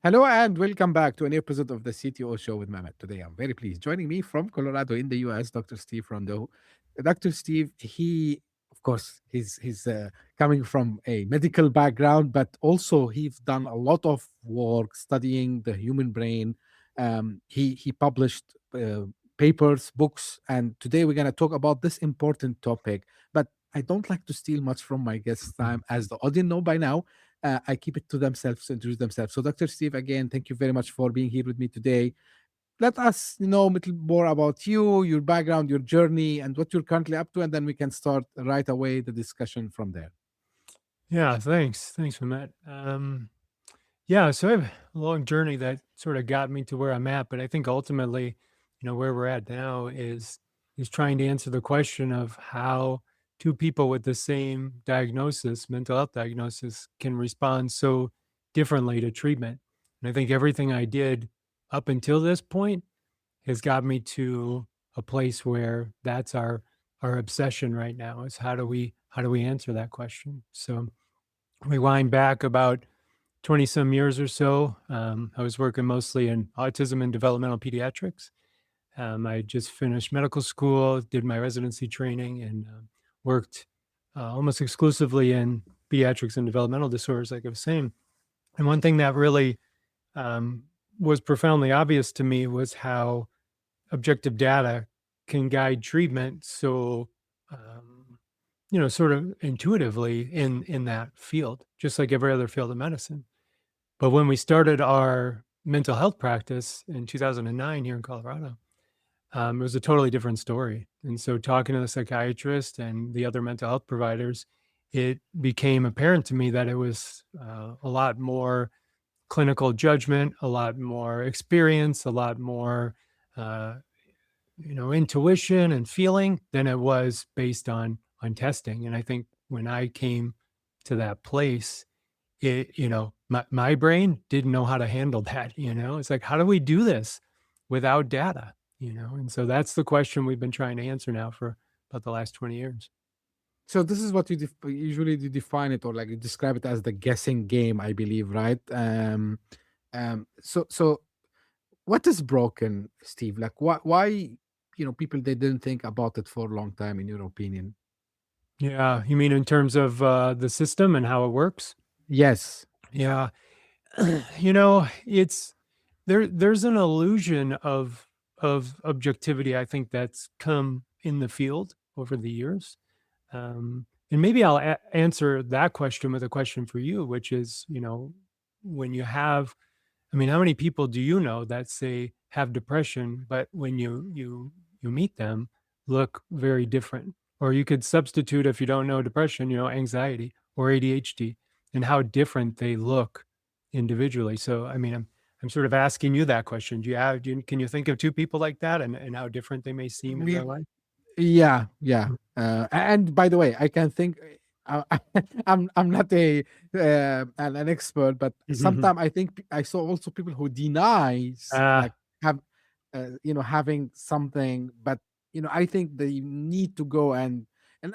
Hello and welcome back to a new episode of the CTO Show with Mehmet. Today, I'm very pleased. Joining me from Colorado in the US, Dr. Steve Rondeau. Dr. Steve, of course, he's coming from a medical background, but also he's done a lot of work studying the human brain. He published papers, books, and today we're going to talk about this important topic. But I don't like to steal much from my guests' time, as the audience know by now. I keep it to themselves to introduce themselves. So, Dr. Steve, again, thank you very much for being here with me today. Let us know a little more about you, your background, your journey, and what you're currently up to, and then we can start right away the discussion from there. Yeah, thanks. Thanks, Mehmet. Yeah, so I have a long journey that sort of got me to where I'm at, but I think ultimately, where we're at now is trying to answer the question of how two people with the same diagnosis, mental health diagnosis, can respond so differently to treatment. And I think everything I did up until this point has got me to a place where that's our obsession right now is how do we answer that question? So rewind back about 20 some years or so. I was working mostly in autism and developmental pediatrics. I just finished medical school, did my residency training, and worked almost exclusively in pediatrics and developmental disorders, like I was saying. And one thing that really um, was profoundly obvious to me was how objective data can guide treatment so sort of intuitively in that field, just like every other field of medicine. But when we started our mental health practice in 2009 here in Colorado, it was a totally different story. And so talking to the psychiatrist and the other mental health providers, it became apparent to me that it was a lot more clinical judgment, a lot more experience, a lot more uh, intuition and feeling than it was based on testing. And I think when I came to that place, my brain didn't know how to handle that. It's like, how do we do this without data? And so that's the question we've been trying to answer now for about the last 20 years. So, this is what you usually you define it, or like you describe it as the guessing game, I believe, right? So, what is broken, Steve? Like, why, people they didn't think about it for a long time, in your opinion? Yeah, you mean in terms of the system and how it works? Yes. Yeah. It's there's an illusion of objectivity, I think, that's come in the field over the years. And maybe I'll answer that question with a question for you, which is, when you have, I mean, how many people do you know that say have depression, but when you meet them, look very different? Or you could substitute, if you don't know depression, anxiety or ADHD, and how different they look individually. So, I mean, I'm sort of asking you that question. Can you think of two people like that and how different they may seem in We their life? Yeah, yeah. And by the way, I can think. I'm not an expert, but Mhm. sometimes I think I saw also people who denies like Ah, have having something, but I think they need to go and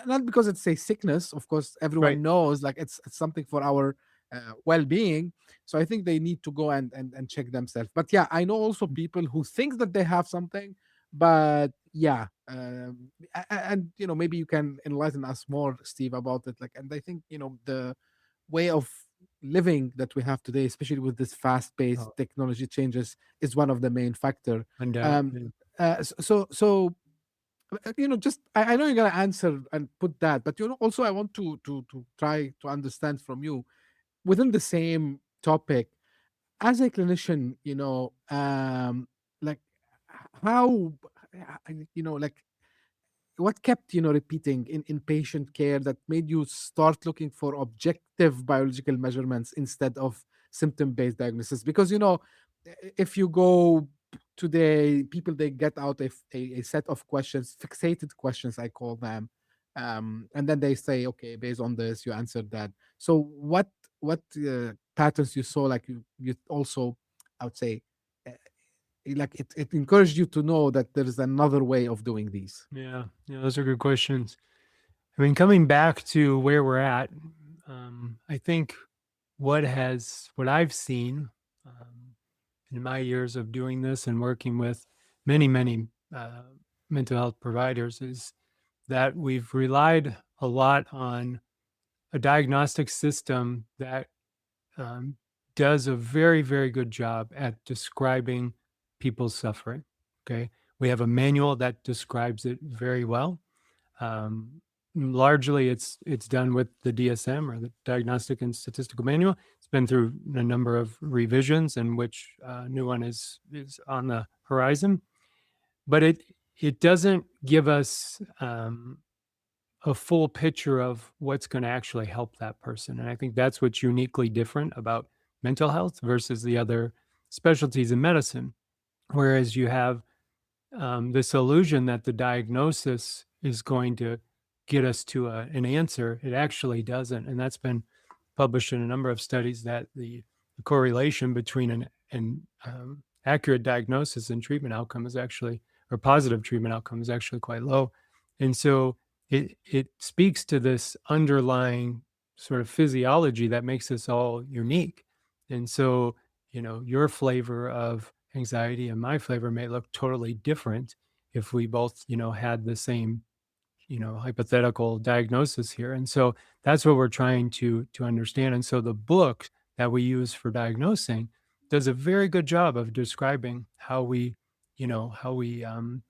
not because it's a sickness. Of course, right. everyone knows like it's something for our well-being. So I think they need to go and check themselves. But yeah, I know also people who think that they have something, but yeah, and maybe you can enlighten us more, Steve, about it. Like, and I think the way of living that we have today, especially with this fast-paced Oh, technology changes, is one of the main factor. Um, undoubtedly. so just I know you're gonna answer and put that, but also I want to try to understand from you within the same topic as a clinician, like how, like what kept repeating in patient care that made you start looking for objective biological measurements instead of symptom based diagnosis? Because if you go today, people they get out a set of questions, fixated questions I call them, and then they say, okay, based on this you answered that. So what patterns you saw, like you also, I would say, uh, like it encouraged you to know that there is another way of doing these. Yeah, yeah, those are good questions. I mean, coming back to where we're at, I think what I've seen in my years of doing this and working with many, many mental health providers is that we've relied a lot on a diagnostic system that um, does a very, very good job at describing people's suffering. Okay. We have a manual that describes it very well. Um, Largely, it's done with the DSM, or the Diagnostic and Statistical Manual. It's been through a number of revisions, in which new one is on the horizon. But it doesn't give us a full picture of what's going to actually help that person. And I think that's what's uniquely different about mental health versus the other specialties in medicine. Whereas you have this illusion that the diagnosis is going to get us to an answer, it actually doesn't. And that's been published in a number of studies, that the correlation between an accurate diagnosis and treatment outcome is actually, or positive treatment outcome is actually quite low. And so it speaks to this underlying sort of physiology that makes us all unique. And so, your flavor of anxiety and my flavor may look totally different if we both, had the same, hypothetical diagnosis here. And so that's what we're trying to understand. And so the book that we use for diagnosing does a very good job of describing how we um,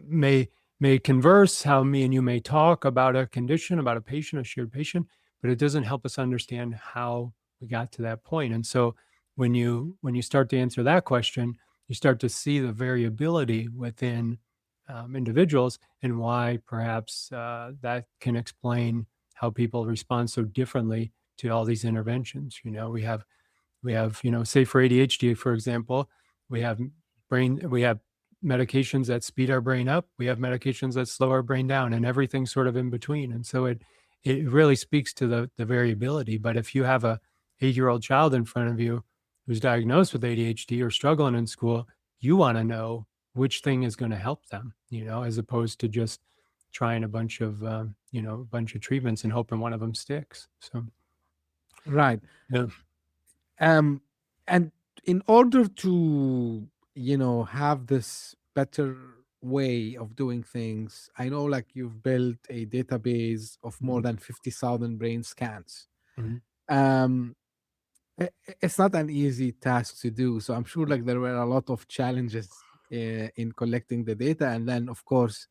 may may converse, how me and you may talk about a condition, about a patient, a shared patient, but it doesn't help us understand how we got to that point. And so when you start to answer that question, you start to see the variability within individuals, and why perhaps that can explain how people respond so differently to all these interventions. We have, say for ADHD, for example, we have we have medications that speed our brain up. We have medications that slow our brain down, and everything sort of in between. And so it really speaks to the variability. But if you have a 8-year-old child in front of you who's diagnosed with ADHD or struggling in school, you want to know which thing is going to help them, as opposed to just trying a bunch of treatments and hoping one of them sticks. So, Right. yeah. um and in order to have this better way of doing things, I know like you've built a database of more Mhm. than 50,000 brain scans. Mhm. um it's not an easy task to do, so I'm sure like there were a lot of challenges in collecting the data. And then of course,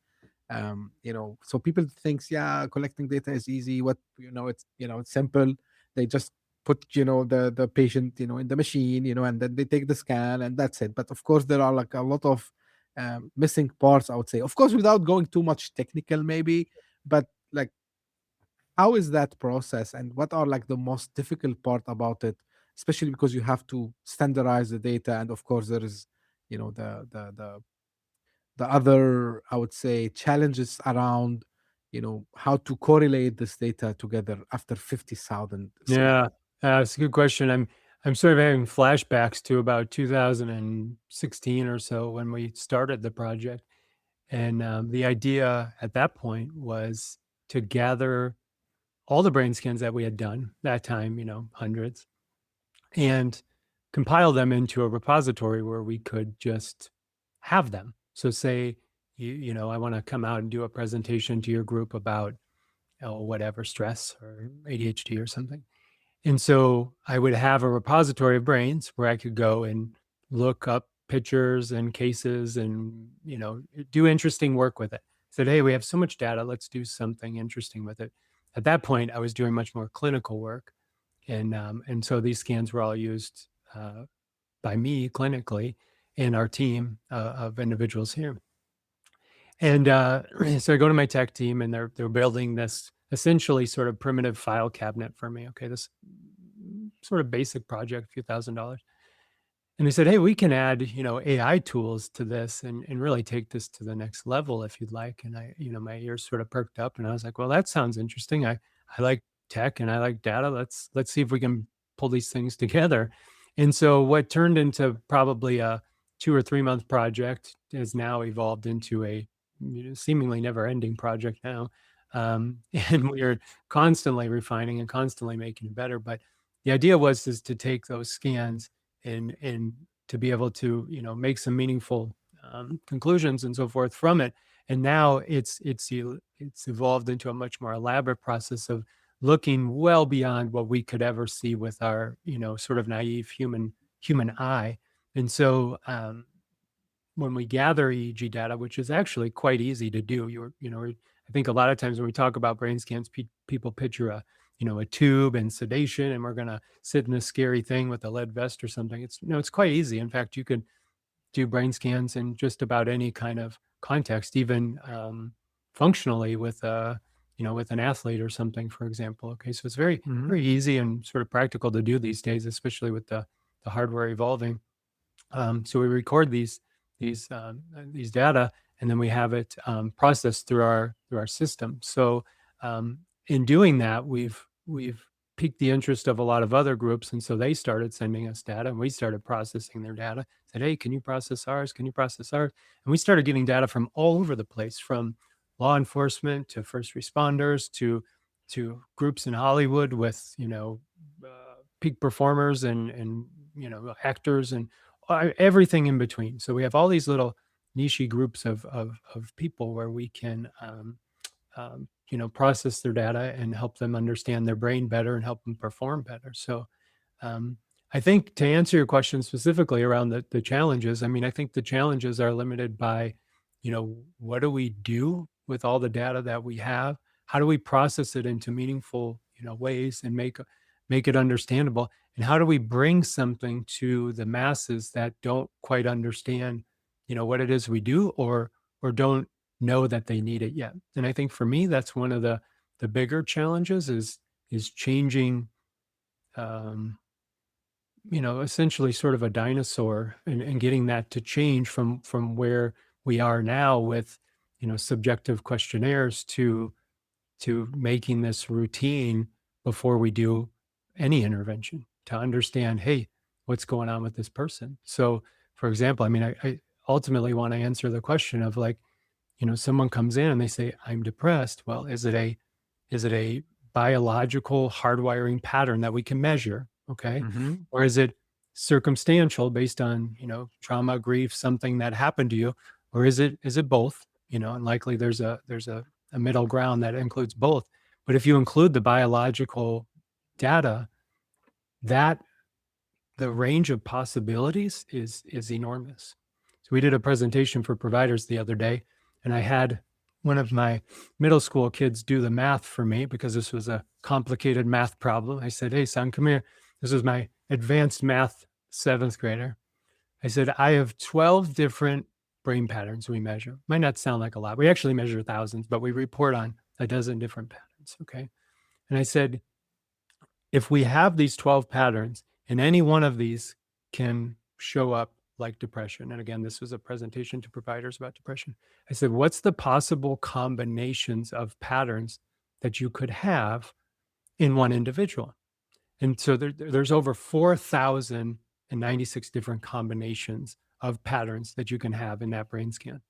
so people thinks, yeah, collecting data is easy. What, it's simple. They just put the patient in the machine, and then they take the scan and that's it. But of course there are like a lot of missing parts, I would say, of course, without going too much technical maybe. But like, how is that process, and what are like the most difficult part about it, especially because you have to standardize the data, and of course there is the other, I would say, challenges around how to correlate this data together after 50,000 scans. Yeah, it's a good question. I'm sort of having flashbacks to about 2016 or so, when we started the project, and the idea at that point was to gather all the brain scans that we had done that time, hundreds, and compile them into a repository where we could just have them. So, say I want to come out and do a presentation to your group about, whatever, stress or ADHD or something. And so I would have a repository of brains where I could go and look up pictures and cases and, do interesting work with it. Said, hey, we have so much data, let's do something interesting with it. At that point, I was doing much more clinical work. And so these scans were all used by me clinically and our team of individuals here. And so I go to my tech team, and they're building this essentially sort of primitive file cabinet for me. Okay, this sort of basic project, a few $1,000s. And they said, hey, we can add, AI tools to this, and really take this to the next level if you'd like. And my ears sort of perked up, and I was like, well, that sounds interesting. I like tech and I like data. Let's see if we can pull these things together. And so what turned into probably a 2 or 3 month project has now evolved into a seemingly never ending project now. And we are constantly refining and constantly making it better. But the idea was is to take those scans and to be able to make some meaningful conclusions and so forth from it. And now it's evolved into a much more elaborate process of looking well beyond what we could ever see with our sort of naive human eye. And so when we gather EEG data, which is actually quite easy to do, I think a lot of times when we talk about brain scans, people picture a tube and sedation, and we're going to sit in a scary thing with a lead vest or something. It's quite easy. In fact, you could do brain scans in just about any kind of context, even functionally with with an athlete or something, for example. Okay, so it's very Hmm. very easy and sort of practical to do these days, especially with the hardware evolving. So we record these data, and then we have it processed through our system. So in doing that, we've piqued the interest of a lot of other groups, and so they started sending us data, and we started processing their data. Said, "Hey, can you process ours? Can you process ours?" And we started getting data from all over the place, from law enforcement to first responders to groups in Hollywood with peak performers and actors and everything in between. So we have all these little niche groups of people where we can process their data and help them understand their brain better and help them perform better. So um, I think to answer your question specifically around the challenges, I mean, I think the challenges are limited by, what do we do with all the data that we have? How do we process it into meaningful, ways and make it understandable? And how do we bring something to the masses that don't quite understand, what it is we do or don't know that they need it yet? And I think for me, that's one of the bigger challenges is changing um, essentially sort of a dinosaur and getting that to change from where we are now with, subjective questionnaires to making this routine before we do any intervention to understand, hey, what's going on with this person? So, for example, I mean, I ultimately want to answer the question of like, someone comes in and they say, I'm depressed. Well, is it a biological hardwiring pattern that we can measure? Okay. Hmm. Or is it circumstantial based on, trauma, grief, something that happened to you? Or is it both? And likely there's a middle ground that includes both. But if you include the biological data, that the range of possibilities is enormous. So we did a presentation for providers the other day, and I had one of my middle school kids do the math for me because this was a complicated math problem. I said, "Hey, son, come here." This was my advanced math seventh grader. I said, "I have 12 different brain patterns we measure." Might not sound like a lot. We actually measure thousands, but we report on a dozen different patterns. Okay. And I said, if we have these 12 patterns and any one of these can show up like depression, and again, this was a presentation to providers about depression, I said, what's the possible combinations of patterns that you could have in one individual? And so there's over 4,096 different combinations of patterns that you can have in that brain scan.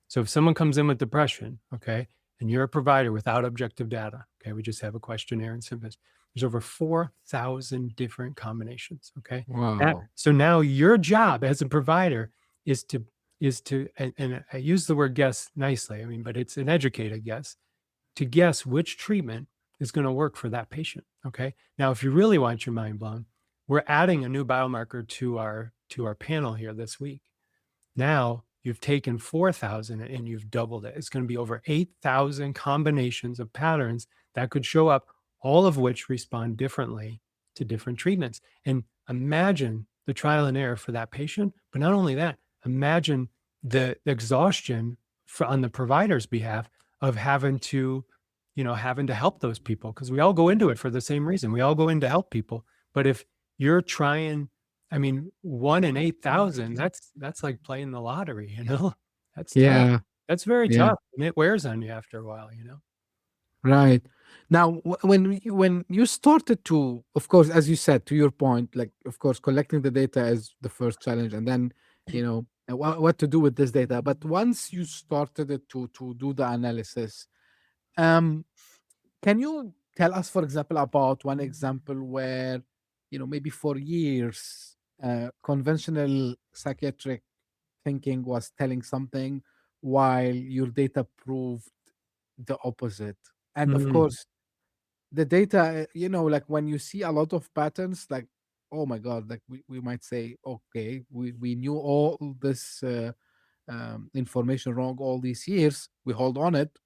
So if someone comes in with depression, okay, and you're a provider without objective data, okay, we just have a questionnaire and symptoms. There's over 4,000 different combinations, okay? Wow. So now your job as a provider is to and I use the word guess nicely, I mean, but it's an educated guess, to guess which treatment is going to work for that patient. Okay. Now, if you really want your mind blown, we're adding a new biomarker to our panel here this week. Now you've taken 4,000 and you've doubled it. It's going to be over 8,000 combinations of patterns that could show up, all of which respond differently to different treatments. And imagine the trial and error for that patient. But not only that, imagine the exhaustion on the provider's behalf of having to help those people, because we all go into it for the same reason. We all go in to help people. But if you're trying, I mean, 1 in 8,000, that's like playing the lottery. That's tough. Yeah. That's very Yeah. tough. And it wears on you after a while. Right. Now, when you started to, of course, as you said, to your point, like, of course, collecting the data is the first challenge, and then, what to do with this data. But once you started it to do the analysis, um, can you tell us, for example, about one example where maybe for years, conventional psychiatric thinking was telling something, while your data proved the opposite. And of Mm, course, the data, like when you see a lot of patterns, like, oh my God, like we might say, okay, we knew all this information wrong all these years. We hold on it.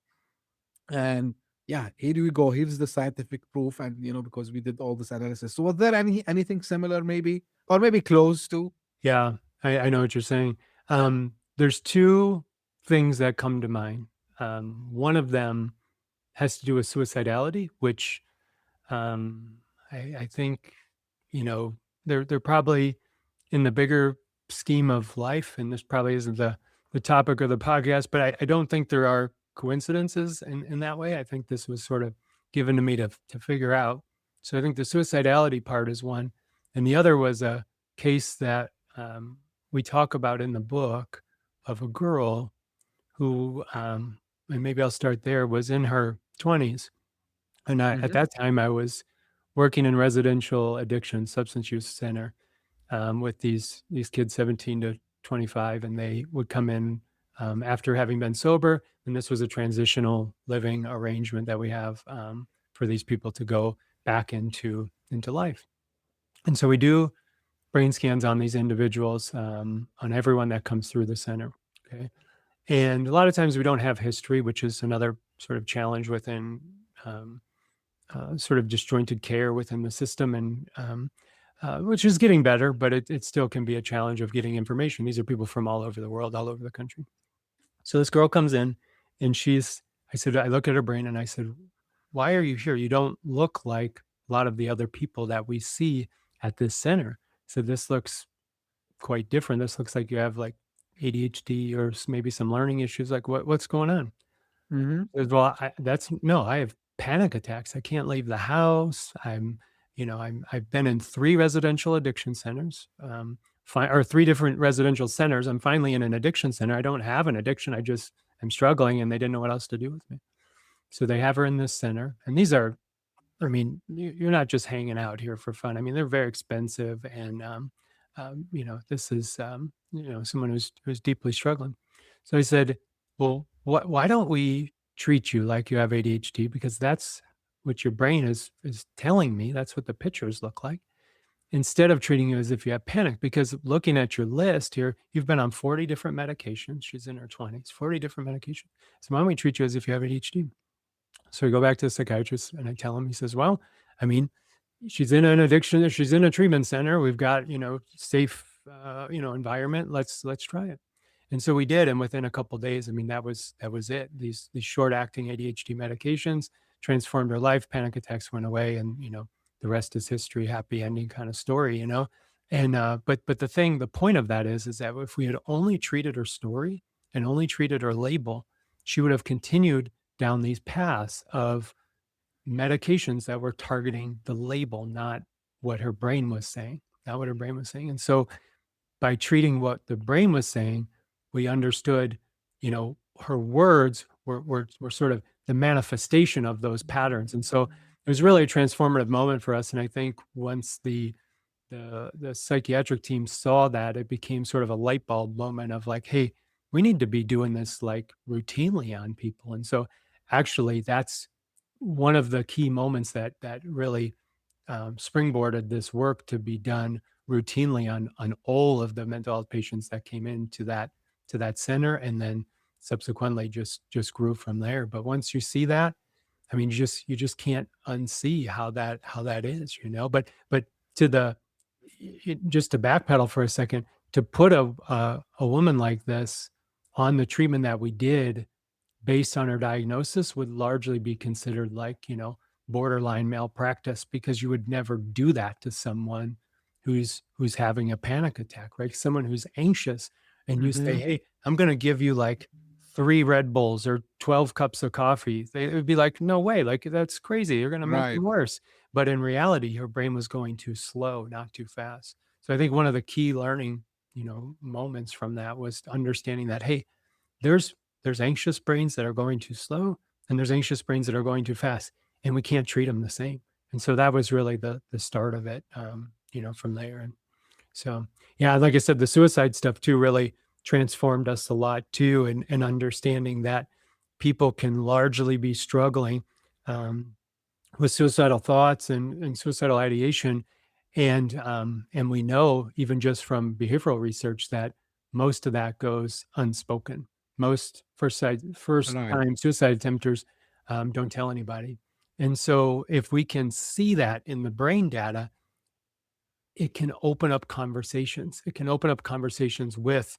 And yeah, here we go. Here's the scientific proof. And, because we did all this analysis. So was there anything similar, maybe, or maybe close to? yeah, I know what you're saying. There's two things that come to mind. One of them has to do with suicidality, which um, I think, you know, they're probably in the bigger scheme of life, and this probably isn't the topic of the podcast, but I don't think there are coincidences in that way. I think this was sort of given to me to figure out. So I think the suicidality part is one, and the other was a case that we talk about in the book of a girl who, and maybe I'll start there, was in her 20s, and at Hmm. that time I was working in residential addiction substance use center with these kids 17 to 25, and they would come in after having been sober. And this was a transitional living arrangement that we have for these people to go back into life. And so we do brain scans on these individuals, on everyone that comes through the center. Okay. And a lot of times we don't have history, which is another sort of challenge within um, sort of disjointed care within the system, and which is getting better, but it still can be a challenge of getting information. These are people from all over the world, all over the country. So this girl comes in, and I said, I look at her brain and I said, why are you here? You don't look like a lot of the other people that we see at this center. So this looks quite different. This looks like you have like ADHD or maybe some learning issues. Like what's going on? Hmm. Says, "Well, I have panic attacks. I can't leave the house. I've been in 3 residential addiction centers, or 3 different residential centers. I'm finally in an addiction center. I don't have an addiction. I'm struggling, and they didn't know what else to do with me. So they have her in this center, and these are, I mean, you're not just hanging out here for fun. I mean, they're very expensive, and this is someone who's deeply struggling. So I said, well, why don't we treat you like you have ADHD? Because that's what your brain is telling me. That's what the pictures look like. Instead of treating you as if you have panic, because looking at your list here, you've been on 40 different medications. She's in her 20s, 40 different medications. So why don't we treat you as if you have ADHD? So we go back to the psychiatrist, and I tell him, he says, well, I mean, she's in an addiction, she's in a treatment center. We've got, safe, environment. Let's try it. And so we did. And within a couple of days, I mean, that was it. These short acting ADHD medications transformed her life. Panic attacks went away, and, the rest is history, happy ending kind of story. And, but the point of that is that if we had only treated her story and only treated her label, she would have continued down these paths of medications that were targeting the label, not what her brain was saying, not what her brain was saying. And so by treating what the brain was saying, we understood, her words were sort of the manifestation of those patterns. And so it was really a transformative moment for us. And I think once the psychiatric team saw that, it became sort of a light bulb moment of like, hey, we need to be doing this like routinely on people. And so actually that's one of the key moments that really springboarded this work to be done routinely on all of the mental health patients that came into that center, and then subsequently just grew from there. But once you see that, I mean, you just can't unsee how that is, but to the just to backpedal for a second, to put a woman like this on the treatment that we did based on her diagnosis would largely be considered like, borderline malpractice, because you would never do that to someone who's having a panic attack, right? Someone who's anxious, and you say, Hmm. hey, I'm going to give you like 3 Red Bulls or 12 cups of coffee. They would be like, no way, like that's crazy. You're going to make it Right. worse. But in reality, your brain was going too slow, not too fast. So I think one of the key learning, moments from that was understanding that, hey, there's there's anxious brains that are going too slow, and there's anxious brains that are going too fast, and we can't treat them the same. And so that was really the start of it, from there. And so, yeah, like I said, the suicide stuff too really transformed us a lot too, and understanding that people can largely be struggling um, with suicidal thoughts and suicidal ideation, and we know even just from behavioral research that most of that goes unspoken. Most first Right. time suicide attempters don't tell anybody, and so if we can see that in the brain data, it can open up conversations. It can open up conversations with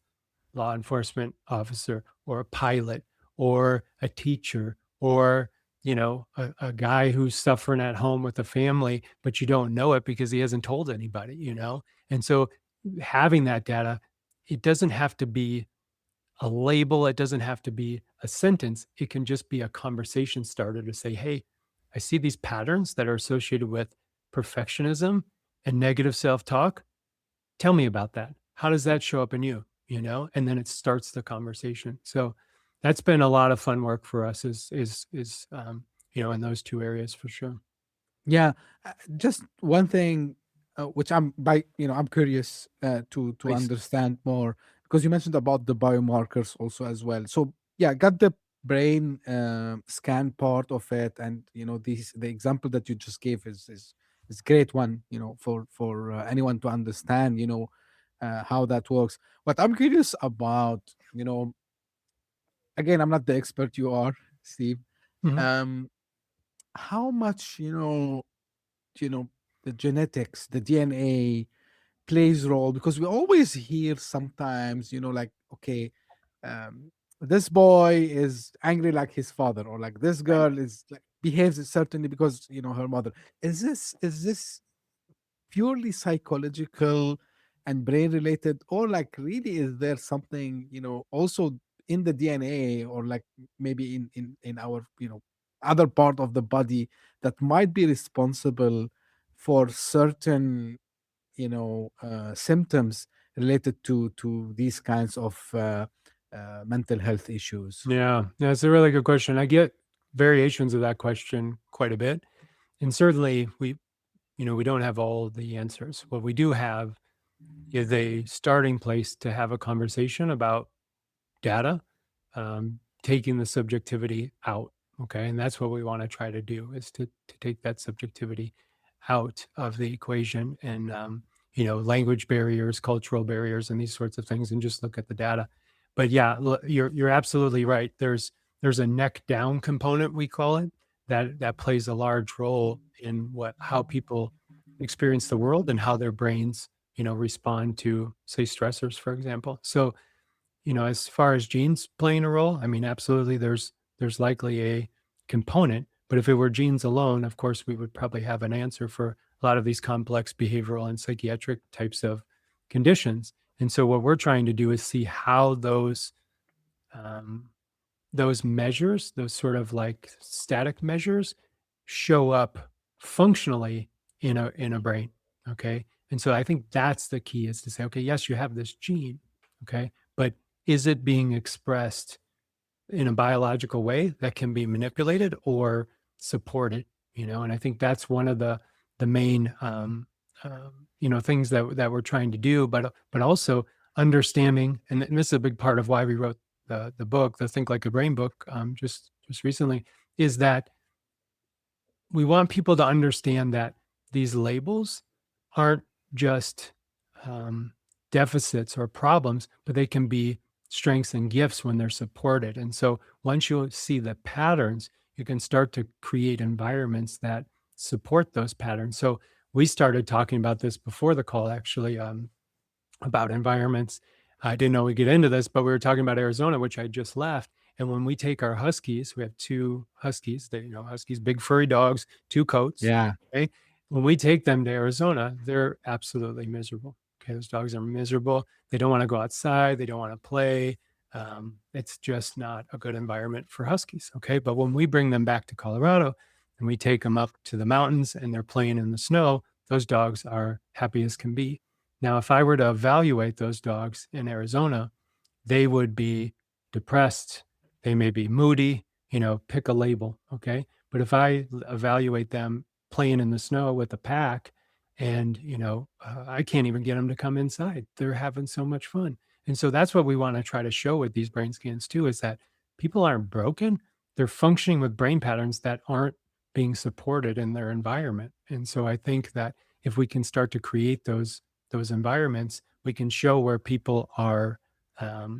law enforcement officer or a pilot or a teacher or a guy who's suffering at home with a family, but you don't know it because he hasn't told anybody. And so having that data, it doesn't have to be a label, it doesn't have to be a sentence, it can just be a conversation starter to say, hey, I see these patterns that are associated with perfectionism and negative self-talk. Tell me about that. How does that show up in you? And then it starts the conversation. So that's been a lot of fun work for us in those two areas for sure. Yeah, just one thing, which I'm curious to Please. understand more, because you mentioned about the biomarkers also as well. So yeah, got the brain scan part of it, and the example that you just gave is great one, for anyone to understand, how that works. But I'm curious about, again, I'm not the expert you are, Steve. Mhm. Um, how much you know the genetics, the DNA plays role, because we always hear sometimes, like, okay, um this boy is angry like his father, or like this Right. girl is like behaves certainly because her mother. Is this purely psychological and brain related, or like really is there something also in the DNA, or like maybe in our other part of the body that might be responsible for certain symptoms related to these kinds of mental health issues? Yeah, that's a really good question. I get variations of that question quite a bit. And certainly we don't have all the answers. What we do have is a starting place to have a conversation about data, taking the subjectivity out. Okay. And that's what we want to try to do, is to take that subjectivity out of the equation, and, language barriers, cultural barriers, and these sorts of things, and just look at the data. But yeah, you're absolutely right. There's a neck down component, we call it, that plays a large role in how people experience the world and how their brains, respond to, say, stressors, for example. So, as far as genes playing a role, I mean, absolutely, there's likely a component. But if it were genes alone, of course, we would probably have an answer for a lot of these complex behavioral and psychiatric types of conditions. And so, what we're trying to do is see how um, those measures, those sort of like static measures, show up functionally in a brain. Okay. And so I think that's the key, is to say, okay, yes, you have this gene. Okay. But is it being expressed in a biological way that can be manipulated or supported? And I think that's one of the main things that we're trying to do, but also understanding, and this is a big part of why we wrote the book, the Think Like a Brain book, just recently, is that we want people to understand that these labels aren't just um, deficits or problems, but they can be strengths and gifts when they're supported. And so once you see the patterns, you can start to create environments that support those patterns. So we started talking about this before the call, actually, about environments. I didn't know we'd get into this, but we were talking about Arizona, which I just left. And when we take our huskies, we have two huskies. Huskies, big furry dogs, two coats. Yeah. Okay. When we take them to Arizona, they're absolutely miserable. Okay. Those dogs are miserable. They don't want to go outside. They don't want to play. It's just not a good environment for huskies. Okay. But when we bring them back to Colorado and we take them up to the mountains and they're playing in the snow, those dogs are happy as can be. Now, if I were to evaluate those dogs in Arizona, they would be depressed. They may be moody, pick a label. Okay. But if I evaluate them playing in the snow with a pack, and I can't even get them to come inside. They're having so much fun. And so that's what we want to try to show with these brain scans too, is that people aren't broken. They're functioning with brain patterns that aren't being supported in their environment. And so I think that if we can start to create those environments, we can show where people are,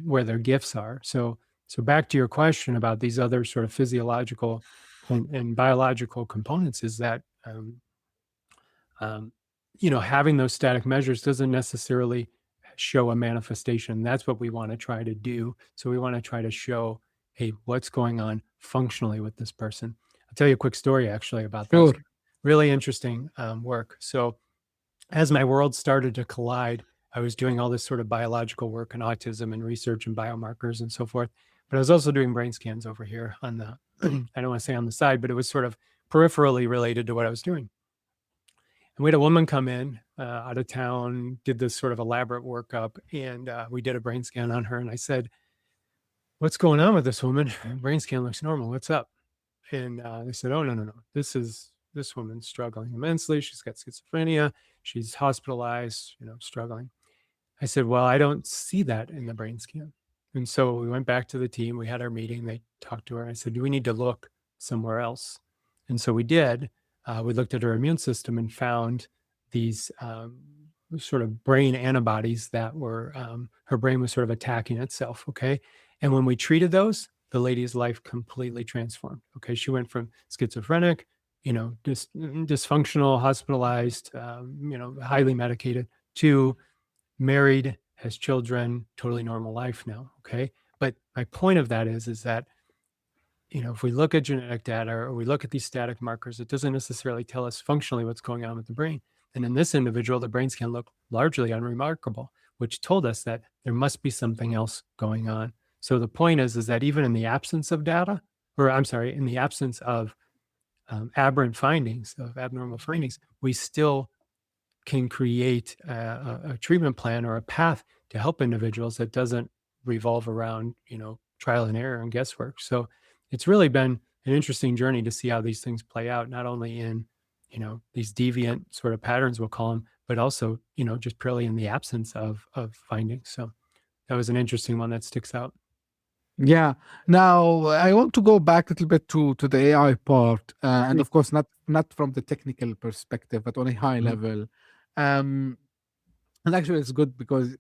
where their gifts are. So back to your question about these other sort of physiological and biological components, is that um, having those static measures doesn't necessarily show a manifestation. That's what we want to try to do. So we want to try to show, hey, what's going on functionally with this person. I'll tell you a quick story actually about that. Sure. Really interesting work. So as my world started to collide, I was doing all this sort of biological work on autism and research and biomarkers and so forth. But I was also doing brain scans over here on the, I don't want to say on the side, but it was sort of peripherally related to what I was doing. And we had a woman come in out of town, did this sort of elaborate workup, and we did a brain scan on her. And I said, "What's going on with this woman? Brain scan looks normal. What's up?" And they said, "Oh, no. This woman's struggling immensely. She's got schizophrenia. She's hospitalized, struggling." I said, "Well, I don't see that in the brain scan." And so we went back to the team. We had our meeting. They talked to her. I said, "Do we need to look somewhere else?" And so we did. We looked at her immune system and found these sort of brain antibodies that were, her brain was sort of attacking itself. Okay. And when we treated those, the lady's life completely transformed. Okay. She went from schizophrenic, dysfunctional, hospitalized, highly medicated, to married, has children, totally normal life now. Okay. But my point of that is that, if we look at genetic data or we look at these static markers, it doesn't necessarily tell us functionally what's going on with the brain. And in this individual, the brain scan looked largely unremarkable, which told us that there must be something else going on. So the point is that even in the absence of data, or I'm sorry, in the absence of aberrant findings, of abnormal findings, we still can create a treatment plan or a path to help individuals that doesn't revolve around, trial and error and guesswork. So it's really been an interesting journey to see how these things play out, not only in, these deviant sort of patterns, we'll call them, but also, just purely in the absence of findings. So that was an interesting one that sticks out. Yeah. Now I want to go back a little bit to the AI part, and of course not from the technical perspective, but on a high level. And actually, it's good because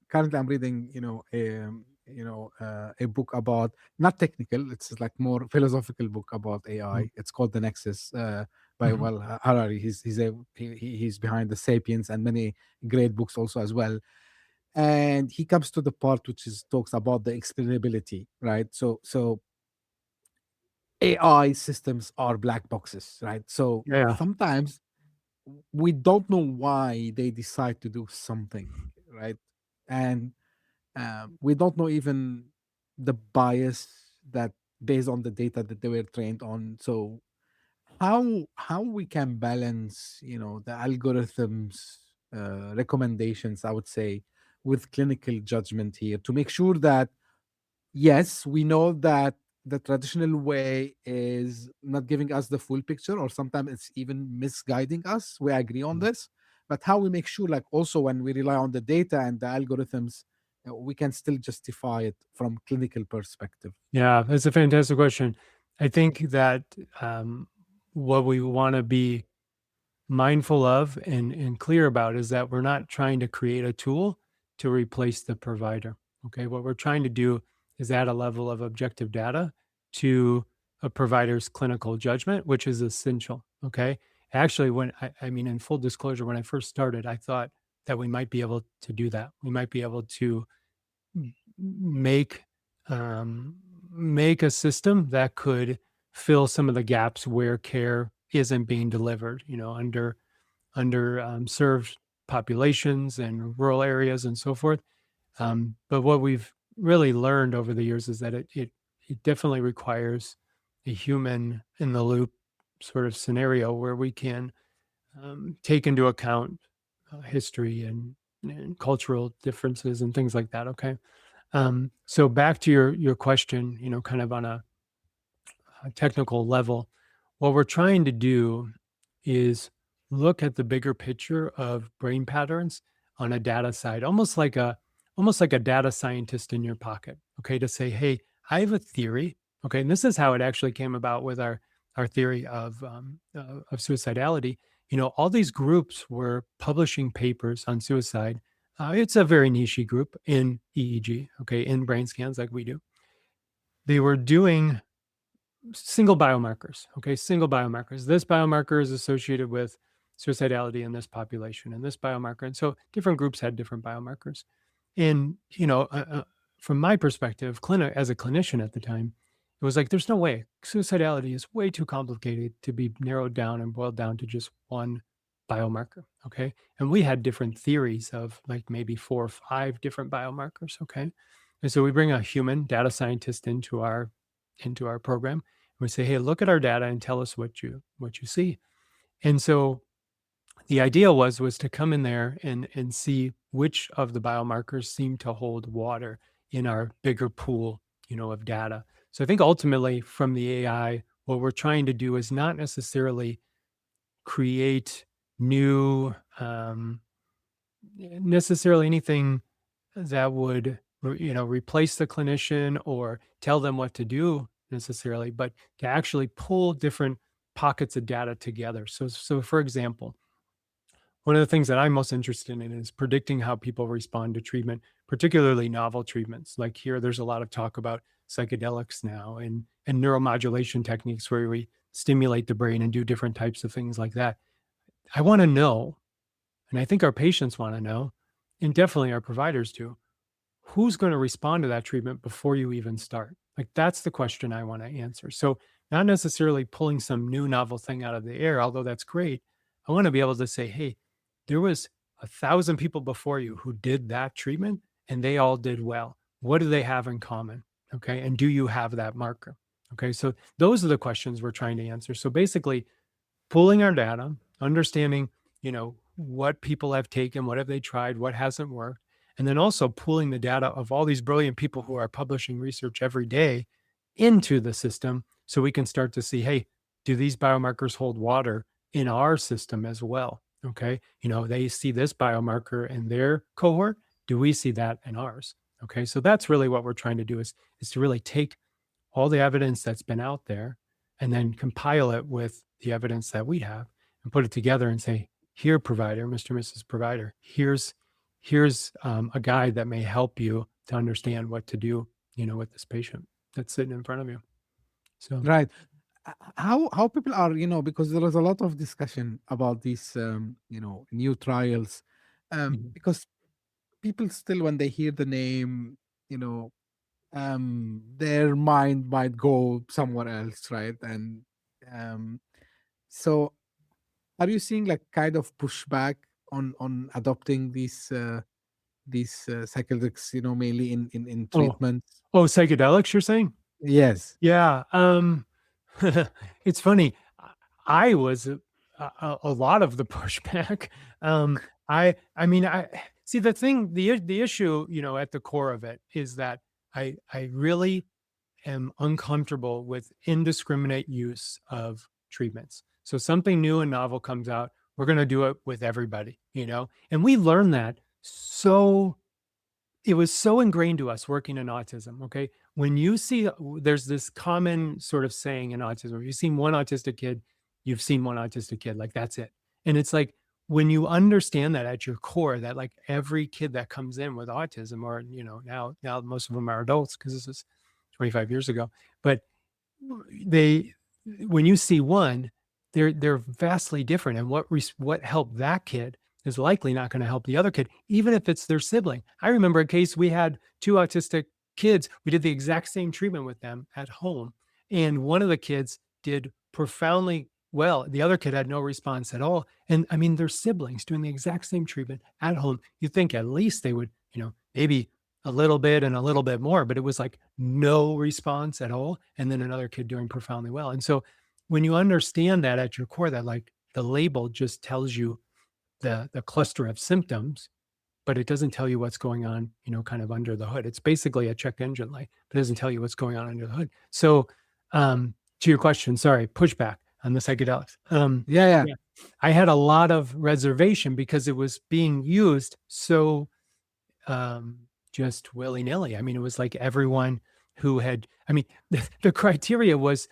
currently I'm reading, a book about not technical. It's like more philosophical book about AI. It's called The Nexus by Harari. He's behind the Sapiens and many great books also as well. And he comes to the part which is talks about the explainability, right? So AI systems are black boxes, right? So Yeah. sometimes we don't know why they decide to do something, right? And we don't know even the bias that based on the data that they were trained on. So how we can balance, the algorithms recommendations, I would say, with clinical judgment here to make sure that yes, we know that the traditional way is not giving us the full picture, or sometimes it's even misguiding us. We agree on this, but how we make sure, like, also when we rely on the data and the algorithms, we can still justify it from clinical perspective. Yeah, that's a fantastic question. I think that what we want to be mindful of and clear about is that we're not trying to create a tool to replace the provider. Okay. What we're trying to do is add a level of objective data to a provider's clinical judgment, which is essential. Okay. Actually, I mean, in full disclosure, when I first started, I thought that we might be able to do that. We might be able to make make a system that could fill some of the gaps where care isn't being delivered, under served populations and rural areas and so forth. But what we've really learned over the years is that it definitely requires a human in the loop sort of scenario where we can take into account history and cultural differences and things like that. Okay. So back to your question, kind of on a technical level, what we're trying to do is look at the bigger picture of brain patterns on a data side, almost like a data scientist in your pocket, okay, to say, hey, I have a theory, okay, and this is how it actually came about with our theory of suicidality. All these groups were publishing papers on suicide. It's a very niche group in EEG, okay, in brain scans like we do. They were doing single biomarkers, okay, single biomarkers. This biomarker is associated with suicidality in this population and this biomarker. And so different groups had different biomarkers. And, from my perspective, as a clinician at the time, it was like, there's no way. Suicidality is way too complicated to be narrowed down and boiled down to just one biomarker. Okay. And we had different theories of like maybe 4 or 5 different biomarkers. Okay. And so we bring a human data scientist into our program. And we say, hey, look at our data and tell us what you see. And so the idea was to come in there and see which of the biomarkers seem to hold water in our bigger pool, of data. So I think ultimately from the AI, what we're trying to do is not necessarily create new, necessarily anything that would, replace the clinician or tell them what to do necessarily, but to actually pull different pockets of data together. So for example, one of the things that I'm most interested in is predicting how people respond to treatment, particularly novel treatments. Like here, there's a lot of talk about psychedelics now and neuromodulation techniques where we stimulate the brain and do different types of things like that. I want to know, and I think our patients want to know, and definitely our providers do, who's going to respond to that treatment before you even start? Like that's the question I want to answer. So not necessarily pulling some new novel thing out of the air, although that's great. I want to be able to say, hey, there was 1,000 people before you who did that treatment and they all did well. What do they have in common? Okay. And do you have that marker? Okay. So those are the questions we're trying to answer. So basically pulling our data, understanding, what people have taken, what have they tried, what hasn't worked, and then also pulling the data of all these brilliant people who are publishing research every day into the system so we can start to see, hey, do these biomarkers hold water in our system as well? Okay. They see this biomarker in their cohort. Do we see that in ours? Okay. So that's really what we're trying to do is to really take all the evidence that's been out there and then compile it with the evidence that we have and put it together and say, here, provider, Mr. Mrs. Provider, here's a guide that may help you to understand what to do, with this patient that's sitting in front of you. So, Right. How people are, because there is a lot of discussion about these, new trials, mhm. because people still, when they hear the name, their mind might go somewhere else, right? And um, so, are you seeing like kind of pushback on adopting these psychedelics, mainly in Oh, treatments? psychedelics, you're saying? Yes. Yeah. It's funny. I was a lot of the pushback. Um, I mean, I see the issue, at the core of it is that I really am uncomfortable with indiscriminate use of treatments. So something new and novel comes out, we're going to do it with everybody, and we learn that so it was so ingrained to us working in autism. Okay. When you see, there's this common sort of saying in autism, if you've seen one autistic kid, you've seen one autistic kid, like that's it. And it's like, when you understand that at your core, that like every kid that comes in with autism, or, now most of them are adults because this is 25 years ago, but they, when you see one, they're vastly different, and what helped that kid is likely not going to help the other kid, even if it's their sibling. I remember a case, we had 2 autistic kids. We did the exact same treatment with them at home, and one of the kids did profoundly well. The other kid had no response at all. And I mean, they're siblings doing the exact same treatment at home. You think at least they would, maybe a little bit and a little bit more, but it was like no response at all. And then another kid doing profoundly well. And so when you understand that at your core, that like the label just tells you the cluster of symptoms, but it doesn't tell you what's going on, kind of under the hood. It's basically a check engine light, but it doesn't tell you what's going on under the hood. So to your question, sorry, pushback. on the psychedelics. Yeah, yeah, Yeah, I had a lot of reservation because it was being used so just willy nilly. I mean, it was like everyone who had, I mean, the criteria was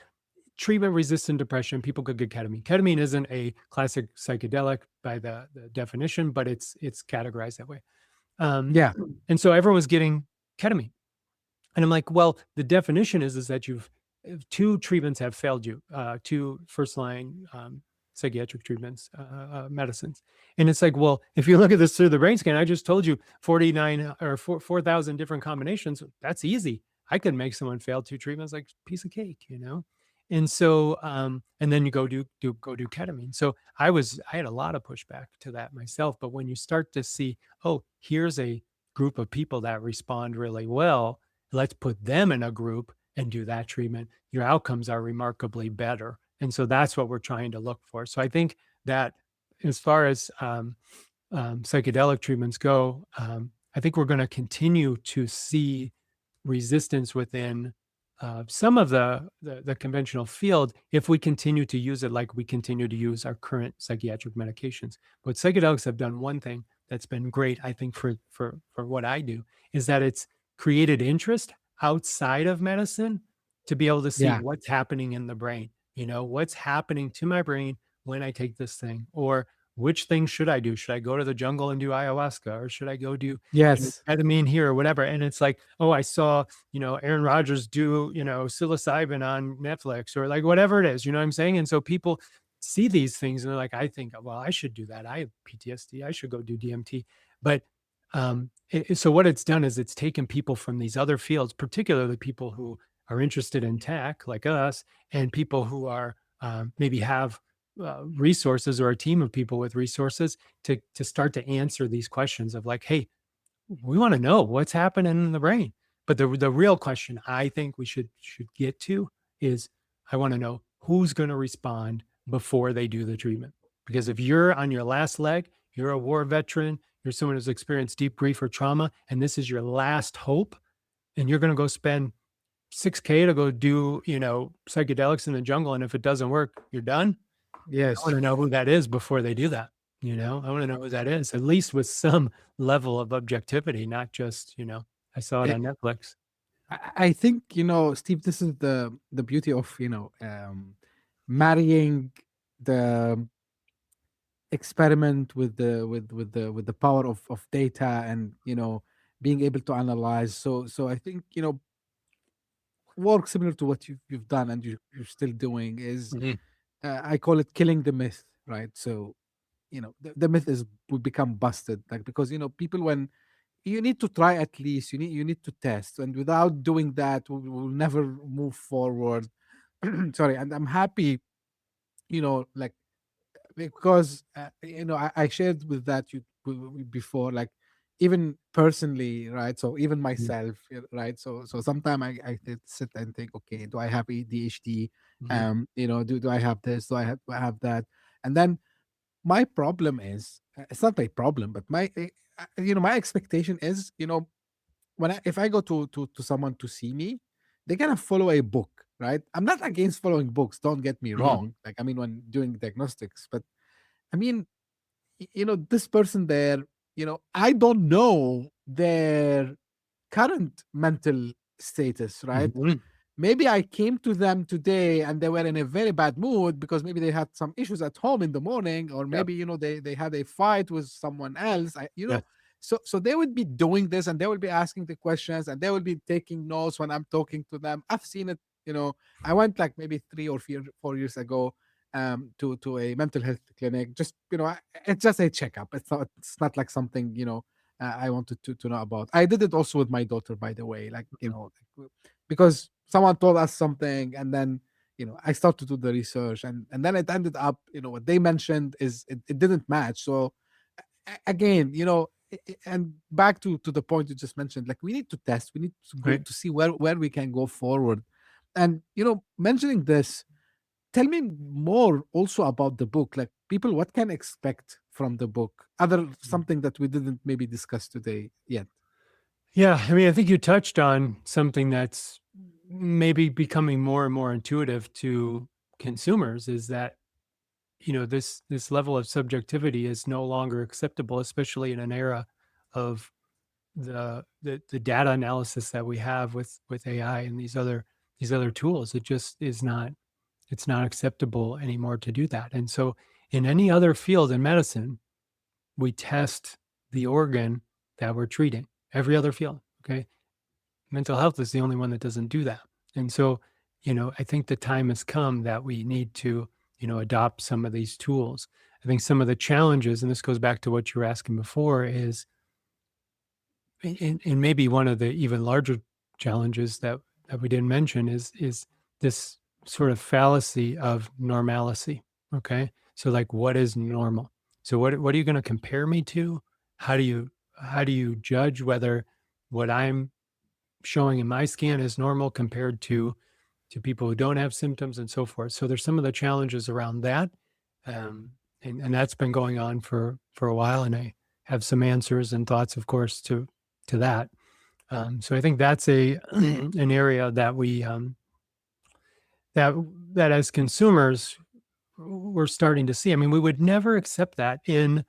treatment resistant depression. People could get ketamine. Ketamine isn't a classic psychedelic by the definition, but it's categorized that way. Um, yeah, and so everyone was getting ketamine. And I'm like, well, the definition is that you've two treatments have failed you, two first line psychiatric treatments, medicines. And it's like, well, if you look at this through the brain scan, I just told you 49 or 4,000 different combinations. That's easy. I could make someone fail two treatments like a piece of cake, you know? And so, and then you go do ketamine. So I had a lot of pushback to that myself. But when you start to see, oh, here's a group of people that respond really well, let's put them in a group and do that treatment, your outcomes are remarkably better. And so that's what we're trying to look for. So I think that as far as psychedelic treatments go, I think we're going to continue to see resistance within some of the conventional field if we continue to use it like we continue to use our current psychiatric medications. But psychedelics have done one thing that's been great, I think, for what I do, is that it's created interest outside of medicine to be able to see yeah. what's happening in the brain. You know, what's happening to my brain when I take this thing, or which things should I do? Should I go to the jungle and do ayahuasca, or should I go do Yes, ketamine here or whatever? And it's like, oh, I saw, Aaron Rodgers do, psilocybin on Netflix or like whatever it is, you know what I'm saying? And so people see these things and they're like, I think, well, I should do that. I have PTSD. I should go do DMT. But so what it's done is it's taken people from these other fields, particularly people who are interested in tech like us, and people who are maybe have resources, or a team of people with resources to start to answer these questions of like, hey, we want to know what's happening in the brain. But the real question I think we should get to is, I want to know who's going to respond before they do the treatment. Because if you're on your last leg, you're a war veteran, you're someone who's experienced deep grief or trauma, and this is your last hope, and you're going to go spend 6K to go do, psychedelics in the jungle, and if it doesn't work, you're done. I yes. want to know who that is before they do that. I want to know who that is, at least with some level of objectivity, not just, I saw it Eh, on Netflix. I think, Steve, this is the beauty of, marrying the experiment with the power of data, and being able to analyze. So I think, work similar to what you've done, and you're still doing, is, Mhm. I call it killing the myth, right? So, the myth is will become busted, like, because people, when you need to try, at least you need to test, and without doing that, we'll never move forward. Sorry. And I'm happy, like, because I shared with that you before, like, even personally, right? So even Mhm. myself, right? So sometimes I did sit and think, okay, do I have ADHD? Mhm. Do I have this? Do I have that? And then my problem is, it's not my problem, but my expectation is, if I go to someone to see me, they're gonna follow a book, right? I'm not against following books, don't get me Mhm. wrong, like, I mean, when doing diagnostics, but I mean, this person there, I don't know their current mental status, right? Mhm. Maybe I came to them today and they were in a very bad mood because maybe they had some issues at home in the morning, or Yeah. maybe, they had a fight with someone else. Yeah. So they would be doing this, and they will be asking the questions, and they will be taking notes when I'm talking to them. I've seen it. I went like maybe 3 or 4 years ago, to a mental health clinic. Just, it's just a checkup. It's not like something, I wanted to know about. I did it also with my daughter, by the way, like, Mhm. because someone told us something, and then, I started to do the research, and then it ended up, what they mentioned is, it didn't match. So, again, and back to the point you just mentioned, like, we need to test, we need to go Right. to see where we can go forward. And, mentioning this, tell me more also about the book, like, people, what can expect from the book, other something that we didn't maybe discuss today yet. Yeah, I mean, I think you touched on something that's maybe becoming more and more intuitive to consumers is that, this level of subjectivity is no longer acceptable, especially in an era of the data analysis that we have with AI and these other tools. It just is not, it's not acceptable anymore to do that. And so in any other field in medicine, we test the organ that we're treating. Every other field, okay? Mental health is the only one that doesn't do that. And so, I think the time has come that we need to, adopt some of these tools. I think some of the challenges, and this goes back to what you were asking before, is and maybe one of the even larger challenges that we didn't mention is this sort of fallacy of normalcy. Okay, so like, what is normal? So what are you going to compare me to? How do you judge whether what I'm showing in my scan is normal compared to people who don't have symptoms and so forth? So there's some of the challenges around that, um, and that's been going on for a while, and I have some answers and thoughts, of course, to that. So I think that's a an area that we that that as consumers we're starting to see. I mean, we would never accept that in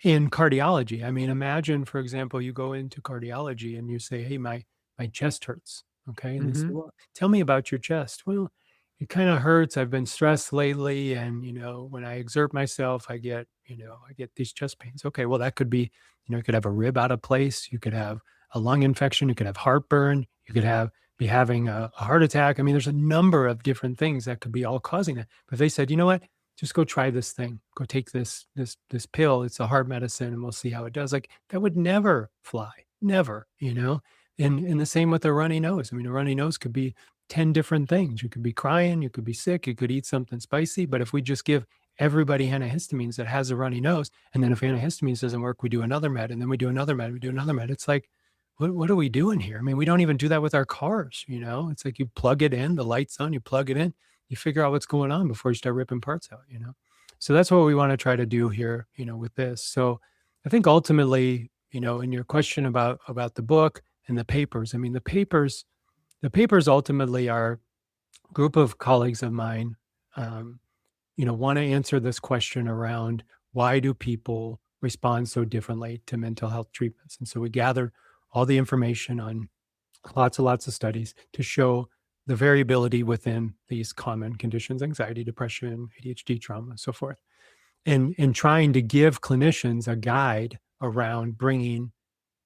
cardiology. I mean, imagine, for example, you go into cardiology and you say, "Hey, my chest hurts." Okay, and they say, Hmm. "Well, tell me about your chest." Well, it kind of hurts. I've been stressed lately, and when I exert myself, I get these chest pains. Okay, well, that could be, you could have a rib out of place. You could have a lung infection. You could have heartburn. You could be having a heart attack. I mean, there's a number of different things that could be all causing that. But they said, you know what? Just go try this thing. Go take this pill. It's a heart medicine, and we'll see how it does. Like, that would never fly, never. And the same with a runny nose. I mean, a runny nose could be 10 different things. You could be crying, you could be sick, you could eat something spicy. But if we just give everybody antihistamines that has a runny nose, and then if antihistamines doesn't work, we do another med, and then we do another med, we do another med. It's like, what are we doing here? I mean, we don't even do that with our cars. It's like, you plug it in, the light's on, you plug it in, you figure out what's going on before you start ripping parts out. So that's what we want to try to do here, with this. So I think ultimately, in your question about the book and the papers, I mean, the papers ultimately are a group of colleagues of mine, um, want to answer this question around, why do people respond so differently to mental health treatments? And so we gathered all the information on lots and lots of studies to show the variability within these common conditions: anxiety, depression, ADHD, trauma, and so forth. And trying to give clinicians a guide around bringing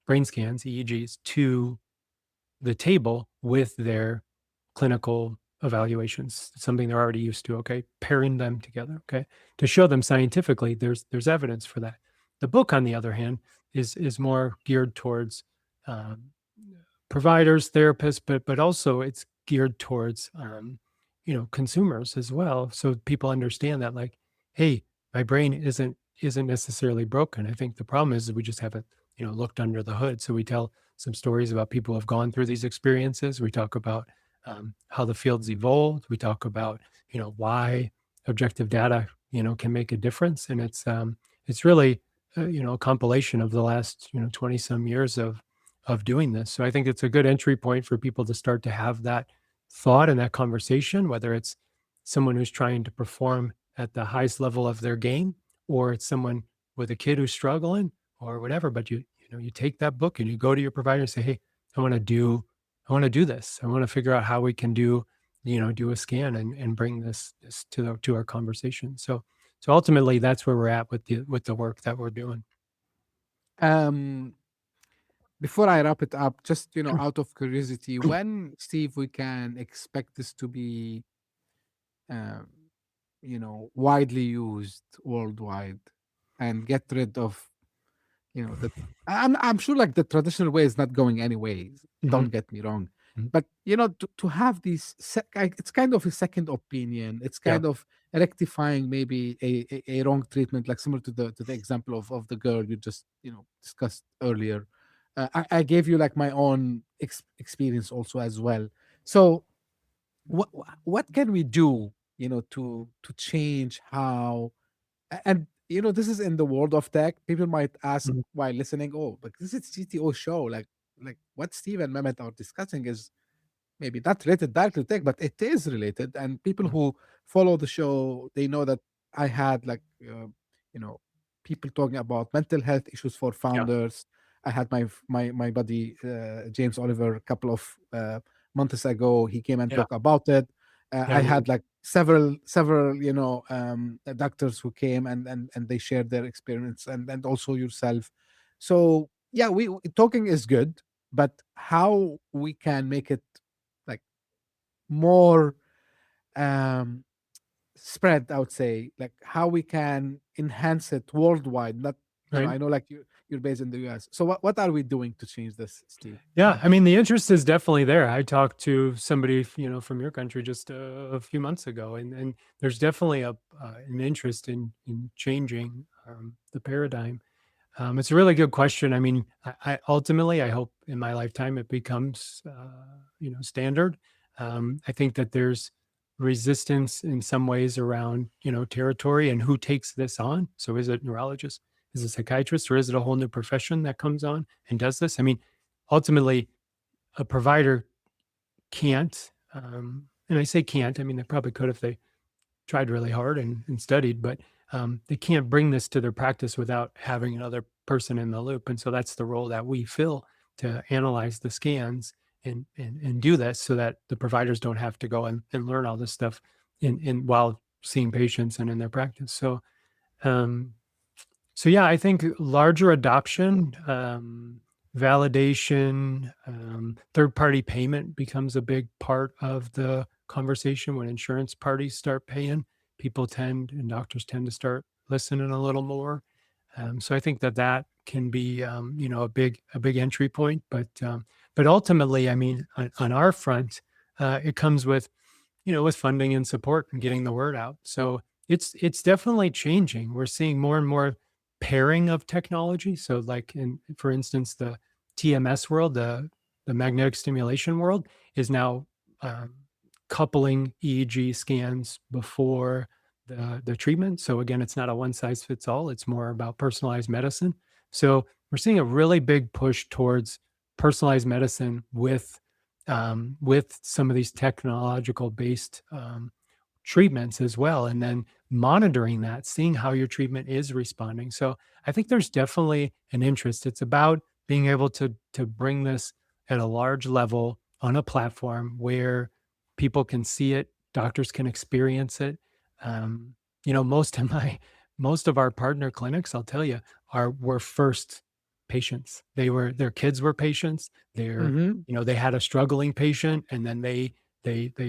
brain scans, EEGs, to the table with their clinical evaluations, something they're already used to. Okay, pairing them together. Okay, to show them scientifically there's evidence for that. The book, on the other hand, is more geared towards um, providers, therapists, but also it's geared towards consumers as well, so people understand that, like, hey, my brain isn't necessarily broken. I think the problem is that we just haven't looked under the hood. So we tell some stories about people who have gone through these experiences. We talk about how the field's evolved. We talk about why objective data can make a difference, and it's really a compilation of the last 20 some years of doing this. So I think it's a good entry point for people to start to have that thought and that conversation, whether it's someone who's trying to perform at the highest level of their game, or it's someone with a kid who's struggling or whatever. But you take that book and you go to your provider and say, hey, I want to do this. I want to figure out how we can do a scan and bring this to our conversation. So ultimately, that's where we're at with the work that we're doing. Um, before I wrap it up, just Sure. out of curiosity, when, Steve, we can expect this to be, um, widely used worldwide, and get rid of, that I'm sure, like, the traditional way is not going anyways. Mhm. Don't get me wrong, Mhm. but to have these, it's kind of a second opinion. It's Yeah. kind of rectifying maybe a wrong treatment, like similar to the example of the girl you just discussed earlier. I gave you, like, my own experience also as well. So what can we do, to change how, and this is in the world of tech. People might ask Mhm. while listening, oh, but this is CTO show, like what Steve and Mehmet are discussing is maybe not related directly to tech, but it is related. And people Mhm. who follow the show, they know that I had like, you know, people talking about mental health issues for Yeah, founders. I had my buddy James Oliver a couple of months ago. He came and yeah, talked about it. yeah, I yeah, had like several doctors who came and they shared their experience, and also yourself. So yeah, we talking is good, but how we can make it like more um spread, I would say, like how we can enhance it worldwide. Not, right. I know like you're based in the US, so what are we doing to change this, Steve? Yeah, I mean, the interest is definitely there. I talked to somebody, from your country just a few months ago, and there's definitely an interest in changing the paradigm. It's a really good question. I mean, I ultimately, I hope in my lifetime it becomes, standard. I think that there's resistance in some ways around, territory and who takes this on. So is it neurologist, is it psychiatrist, or is it a whole new profession that comes on and does this? I mean, ultimately, a provider can't, and I say can't, I mean, they probably could if they tried really hard and studied, but they can't bring this to their practice without having another person in the loop. And so that's the role that we fill to analyze the scans and do this so that the providers don't have to go and learn all this stuff in while seeing patients and in their practice. Um, so yeah, I think larger adoption, validation, third-party payment becomes a big part of the conversation when insurance parties start paying. People tend and doctors tend to start listening a little more. So I think that can be, a big entry point. But ultimately, I mean, on our front, it comes with funding and support and getting the word out. So it's definitely changing. We're seeing more and more pairing of technology. So like for instance, the TMS world, the magnetic stimulation world is now um, coupling EEG scans before the treatment. So again, it's not a one size fits all. It's more about personalized medicine. So we're seeing a really big push towards personalized medicine with some of these technological based treatments as well, and then monitoring that, seeing how your treatment is responding. So I think there's definitely an interest. It's about being able to bring this at a large level on a platform where people can see it, doctors can experience it. Um, most of our partner clinics, I'll tell you, were first patients. Their kids were patients. Hmm. They had a struggling patient, and then they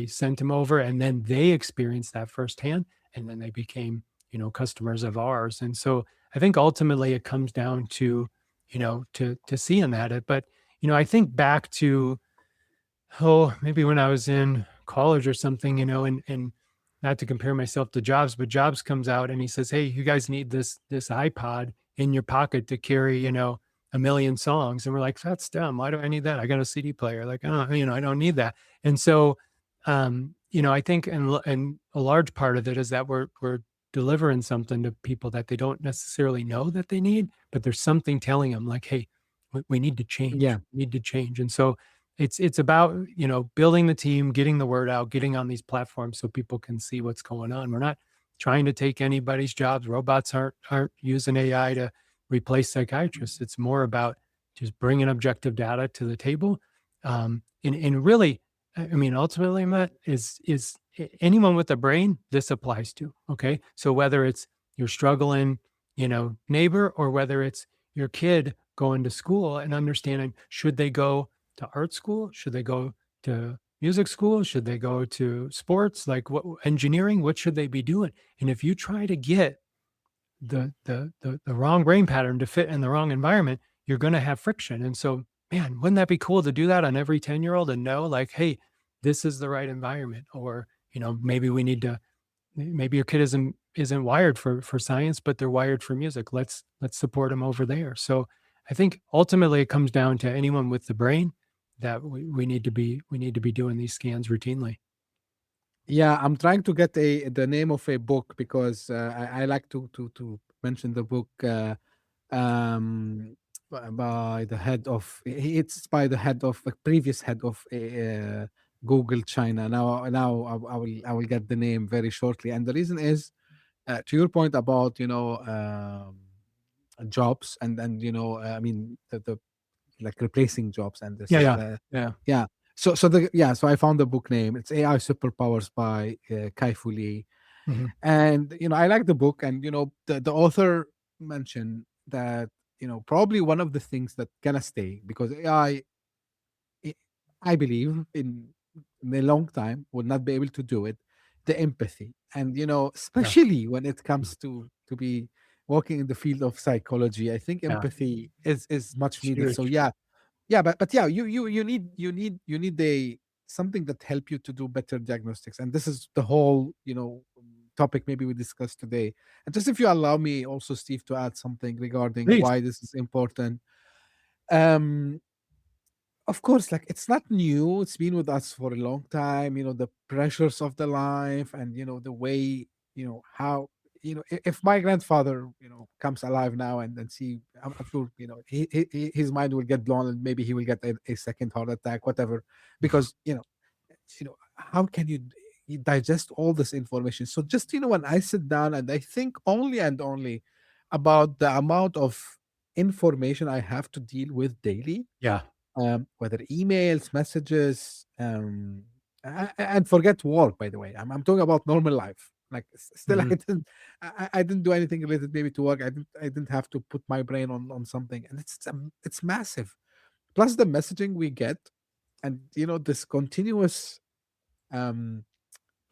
sent him over, and then they experienced that firsthand, and then they became customers of ours. And so I think ultimately it comes down to seeing that. But I think back to maybe when I was in college or something, and not to compare myself to Jobs, but Jobs comes out and he says, "Hey, you guys need this iPod in your pocket to carry, a million songs." And we're like, "That's dumb. Why do I need that? I got a CD player. Like, oh, I don't need that." And so, I think, and a large part of it is that we're delivering something to people that they don't necessarily know that they need, but there's something telling them like, "Hey, we need to change. Yeah. We need to change." And so it's about building the team, getting the word out, getting on these platforms so people can see what's going on. We're not trying to take anybody's jobs. Robots aren't using AI to replace psychiatrists. It's more about just bringing objective data to the table. And really, I mean, ultimately, Matt, is anyone with a brain this applies to. Okay, so whether it's your struggling, neighbor, or whether it's your kid going to school and understanding, should they go to art school? Should they go to music school? Should they go to sports? Like what, engineering? What should they be doing? And if you try to get the wrong brain pattern to fit in the wrong environment, you're going to have friction. And so, man, wouldn't that be cool to do that on every 10-year-old and know like, hey, this is the right environment? Or, maybe we need to, maybe your kid isn't wired for science, but they're wired for music. Let's support them over there. So I think ultimately it comes down to anyone with the brain that we need to be doing these scans routinely. Yeah, I'm trying to get the name of a book because I like to mention the book um by the head of, it's by the head of the previous head of Google China. Now I will get the name very shortly, and the reason is to your point about jobs and I mean the like replacing jobs and Yeah, this yeah, yeah. yeah. So I found the book name. It's AI Superpowers by Kai Fu Lee, Mhm. and I like the book, and the author mentioned that probably one of the things that gonna stay because AI I I believe in a long time will not be able to do it. The empathy, and Yeah, especially when it mhm, comes to be working in the field of psychology, I think yeah. empathy is much It's needed. So huge. yeah, but yeah, you need a something that help you to do better diagnostics, and this is the whole topic maybe we discussed today. And just if you allow me also, Steve, to add something regarding Please. why this is important. Um, of course, like it's not new. It's been with us for a long time. The pressures of the life, and the way how if my grandfather comes alive now and see, I'm sure his mind will get blown, and maybe he will get a second heart attack, whatever, because how can you digest all this information? So just when I sit down and I think only and only about the amount of information I have to deal with daily, Yeah. whether emails, messages, and forget work. By the way, I'm talking about normal life. Like still, I Mhm, didn't, I didn't do anything related maybe to work. I didn't have to put my brain on something, and it's massive. Plus the messaging we get, and this continuous um,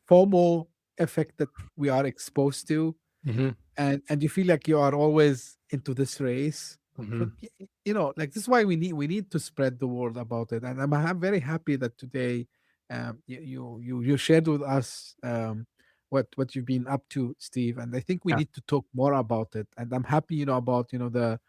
FOMO effect that we are exposed to, mhm, and you feel like you are always into this race. So mhm. like this is why we need to spread the word about it. And I'm very happy that today you shared with us what you've been up to, Steve, and I think we Yeah. need to talk more about it. And I'm happy about the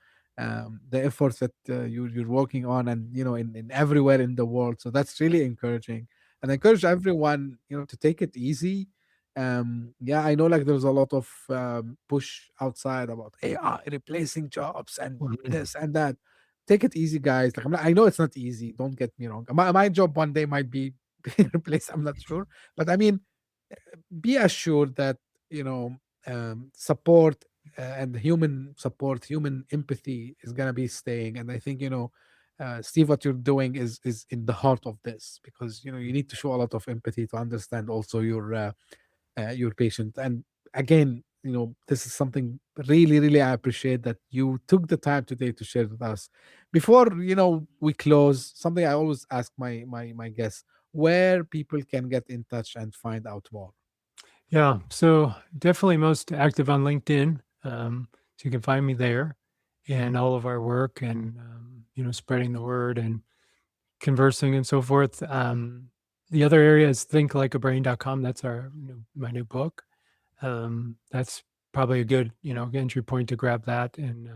efforts that you're working on, and in everywhere in the world. So that's really encouraging, and I encourage everyone to take it easy. Yeah, I know, like, there's a lot of push outside about AI replacing jobs and Mhm. this and that. Take it easy, guys. Like, I know it's not easy, don't get me wrong. My job one day might be replaced, I'm not sure, but I mean, be assured that you know support, and human support, human empathy is going to be staying. And I think Steve, what you're doing is in the heart of this, because you need to show a lot of empathy to understand also your patient. And again, this is something really, really I appreciate that you took the time today to share with us. Before we close, something I always ask my guests: where people can get in touch and find out more. Yeah, so definitely most active on LinkedIn. So you can find me there and all of our work and, spreading the word and conversing and so forth. The other area is thinklikeabrain.com. That's my new book. That's probably a good, entry point to grab that and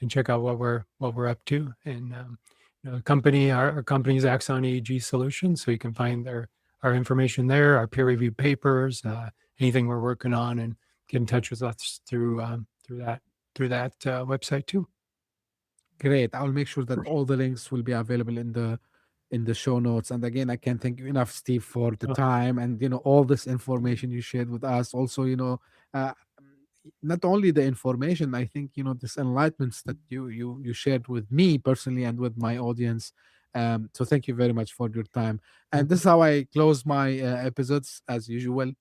check out what we're up to. And our company is AxonEG Solutions, so you can find our information there, our peer reviewed papers, anything we're working on, and get in touch with us through that website too. Great. I'll make sure that all the links will be available in the show notes. And again, I can't thank you enough, Steve, for the Oh, time and all this information you shared with us. Also, uh, not only the information, I think this enlightenments that you shared with me personally and with my audience. So thank you very much for your time. And this is how I close my episodes as usual.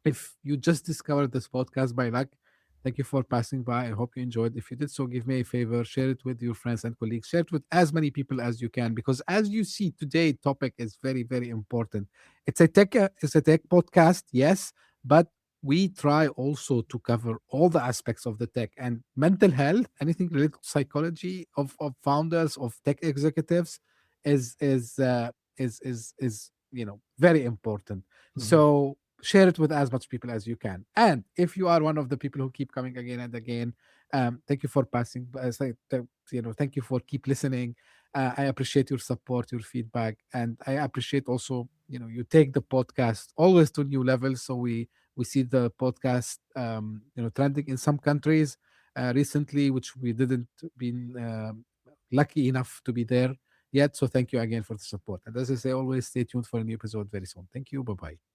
If you just discovered this podcast by luck, thank you for passing by. I hope you enjoyed. If you did so, give me a favor, share it with your friends and colleagues, share it with as many people as you can, because as you see, today topic is very, very important. It's a tech podcast, yes, but we try also to cover all the aspects of the tech and mental health, anything related to psychology of founders, of tech executives, is very important. mhm. So share it with as much people as you can. And if you are one of the people who keep coming again and again, thank you for passing. Thank you for keep listening. I appreciate your support, your feedback, and I appreciate also you take the podcast always to new levels. So we see the podcast trending in some countries recently, which we didn't been lucky enough to be there. yet. So thank you again for the support. And as I say, always stay tuned for a new episode very soon. Thank you. Bye bye.